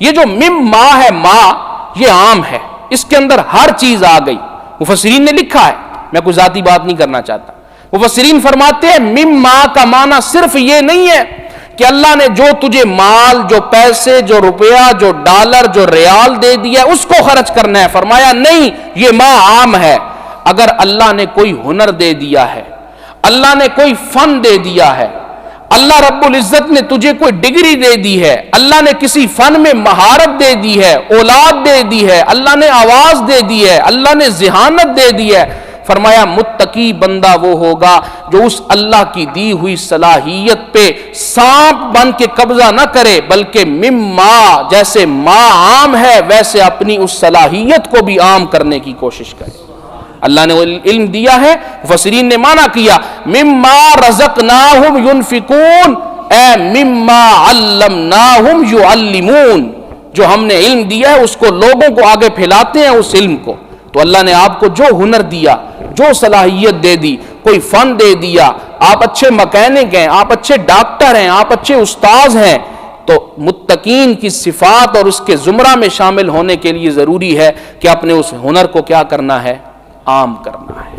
یہ جو مما ہے، ما یہ عام ہے، اس کے اندر ہر چیز آ گئی. مفسرین نے لکھا ہے، میں کوئی ذاتی بات نہیں کرنا چاہتا. مفسرین فرماتے ہیں مما کا معنی صرف یہ نہیں ہے کہ اللہ نے جو تجھے مال، جو پیسے، جو روپیہ، جو ڈالر، جو ریال دے دیا اس کو خرچ کرنا ہے. فرمایا نہیں، یہ ما عام ہے. اگر اللہ نے کوئی ہنر دے دیا ہے، اللہ نے کوئی فن دے دیا ہے، اللہ رب العزت نے تجھے کوئی ڈگری دے دی ہے، اللہ نے کسی فن میں مہارت دے دی ہے، اولاد دے دی ہے، اللہ نے آواز دے دی ہے، اللہ نے ذہانت دے دی ہے، فرمایا متقی بندہ وہ ہوگا جو اس اللہ کی دی ہوئی صلاحیت پہ سانپ بن کے قبضہ نہ کرے، بلکہ مما، جیسے ما عام ہے ویسے اپنی اس صلاحیت کو بھی عام کرنے کی کوشش کرے. اللہ نے علم دیا ہے، مفسرین نے معنی کیا مما رزقناہم ينفقون، اے مما علمناہم يعلمون، جو ہم نے علم دیا ہے اس کو لوگوں کو آگے پھیلاتے ہیں اس علم کو. تو اللہ نے آپ کو جو ہنر دیا، جو صلاحیت دے دی، کوئی فن دے دیا، آپ اچھے مکینک ہیں، آپ اچھے ڈاکٹر ہیں، آپ اچھے استاذ ہیں، تو متقین کی صفات اور اس کے زمرہ میں شامل ہونے کے لیے ضروری ہے کہ اپنے اس ہنر کو کیا کرنا ہے؟ عام کرنا ہے.